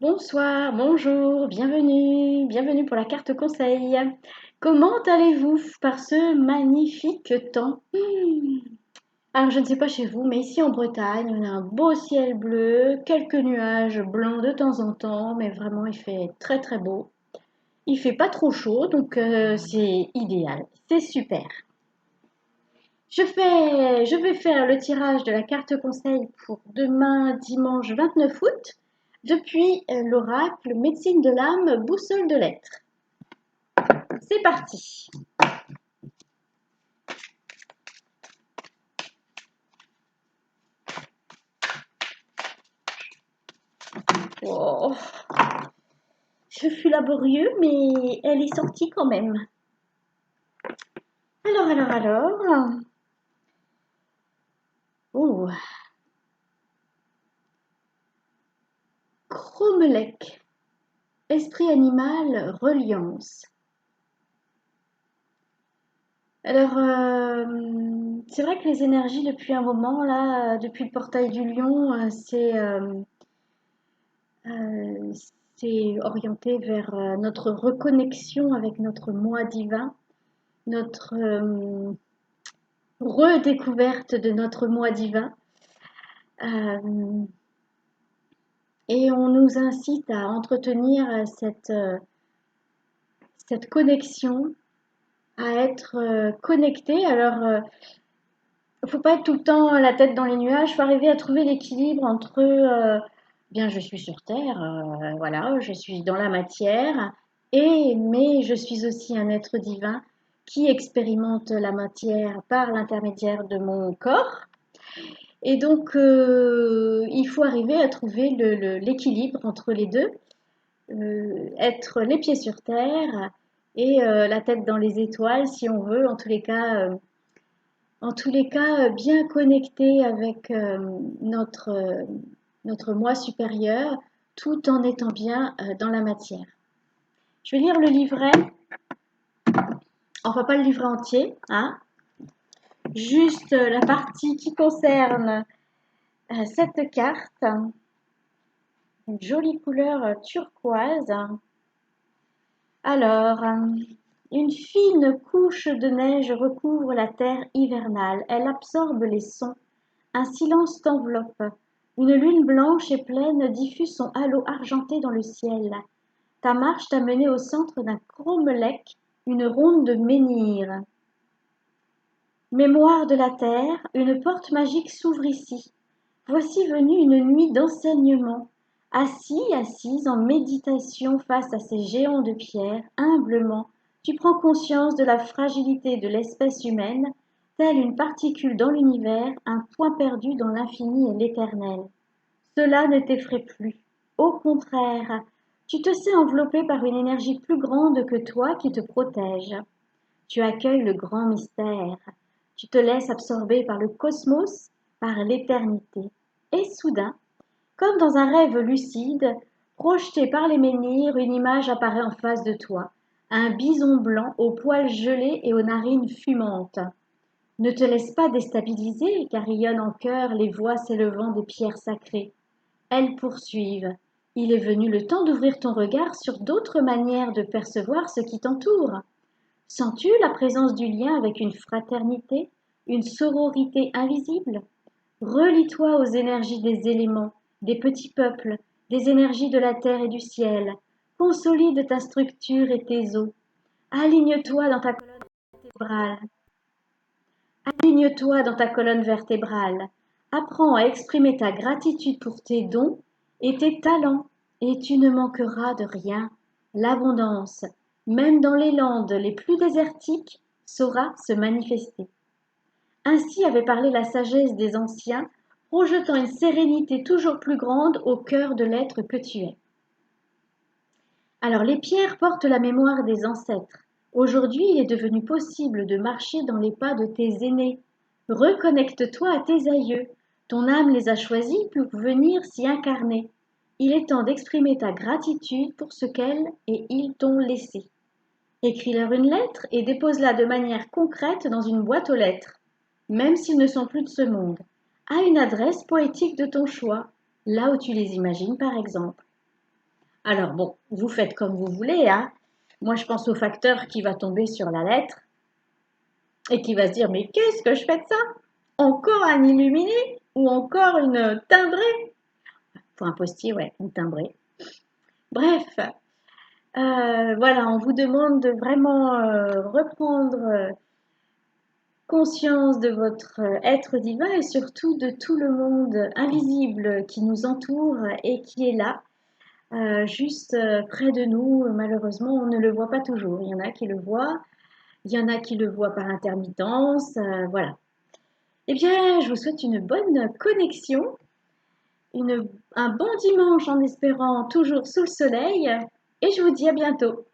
Bonsoir, bonjour, bienvenue pour la carte conseil. Comment allez-vous par ce magnifique temps? Alors je ne sais pas chez vous, mais ici en Bretagne, on a un beau ciel bleu, quelques nuages blancs de temps en temps, mais vraiment il fait très très beau. Il fait pas trop chaud, donc c'est idéal, c'est super. Je vais faire le tirage de la carte conseil pour demain, dimanche 29 août, depuis l'oracle Médecine de l'âme, boussole de l'être. C'est parti. Oh, ce fut laborieux, mais elle est sortie quand même. Alors. Oh, Cromelec, esprit animal, reliance. Alors, c'est vrai que les énergies depuis un moment, là, depuis le portail du lion, euh, c'est orienté vers notre reconnexion avec notre moi divin, notre redécouverte de notre moi divin. Euh, et on nous incite à entretenir cette connexion, à être connecté. Alors, il ne faut pas être tout le temps la tête dans les nuages, il faut arriver à trouver l'équilibre entre bien je suis sur Terre, voilà, je suis dans la matière, mais je suis aussi un être divin qui expérimente la matière par l'intermédiaire de mon corps. Et donc, il faut arriver à trouver l'équilibre entre les deux, être les pieds sur terre et la tête dans les étoiles, si on veut, en tous les cas, bien connecté avec notre moi supérieur, tout en étant bien dans la matière. Je vais lire le livret, enfin pas le livret entier, hein, juste la partie qui concerne cette carte, une jolie couleur turquoise. Alors, une fine couche de neige recouvre la terre hivernale, elle absorbe les sons. Un silence t'enveloppe. Une lune blanche et pleine diffuse son halo argenté dans le ciel. Ta marche t'a mené au centre d'un cromlech, une ronde de menhir. Mémoire de la terre, une porte magique s'ouvre ici. Voici venue une nuit d'enseignement. Assise en méditation face à ces géants de pierre, humblement, tu prends conscience de la fragilité de l'espèce humaine, telle une particule dans l'univers, un point perdu dans l'infini et l'éternel. Cela ne t'effraie plus. Au contraire, tu te sais enveloppé par une énergie plus grande que toi qui te protège. Tu accueilles le grand mystère. Tu te laisses absorber par le cosmos, par l'éternité. Et soudain, comme dans un rêve lucide, projeté par les menhirs, une image apparaît en face de toi. Un bison blanc aux poils gelés et aux narines fumantes. Ne te laisse pas déstabiliser, car rayonnent en chœur les voix s'élevant des pierres sacrées. Elles poursuivent. Il est venu le temps d'ouvrir ton regard sur d'autres manières de percevoir ce qui t'entoure. Sens-tu la présence du lien avec une fraternité, une sororité invisible? Relie-toi aux énergies des éléments, des petits peuples, des énergies de la terre et du ciel. Consolide ta structure et tes os. Aligne-toi dans ta colonne vertébrale. Aligne-toi dans ta colonne vertébrale. Apprends à exprimer ta gratitude pour tes dons et tes talents, et tu ne manqueras de rien. L'abondance, même dans les landes les plus désertiques, saura se manifester. Ainsi avait parlé la sagesse des anciens, projetant une sérénité toujours plus grande au cœur de l'être que tu es. Alors les pierres portent la mémoire des ancêtres. Aujourd'hui, il est devenu possible de marcher dans les pas de tes aînés. Reconnecte-toi à tes aïeux. Ton âme les a choisis pour venir s'y incarner. Il est temps d'exprimer ta gratitude pour ce qu'elles et ils t'ont laissé. Écris-leur une lettre et dépose-la de manière concrète dans une boîte aux lettres, même s'ils ne sont plus de ce monde, à une adresse poétique de ton choix, là où tu les imagines par exemple. Alors bon, vous faites comme vous voulez, hein. Moi, je pense au facteur qui va tomber sur la lettre et qui va se dire, mais qu'est-ce que je fais de ça? Encore un illuminé ou encore une timbrée? Pour un postier, ouais, une timbrée. Bref, voilà, on vous demande de vraiment reprendre conscience de votre être divin et surtout de tout le monde invisible qui nous entoure et qui est là, juste près de nous. Malheureusement, on ne le voit pas toujours. Il y en a qui le voient, il y en a qui le voient par intermittence, voilà. Eh bien, je vous souhaite une bonne connexion, un bon dimanche en espérant toujours sous le soleil et je vous dis à bientôt.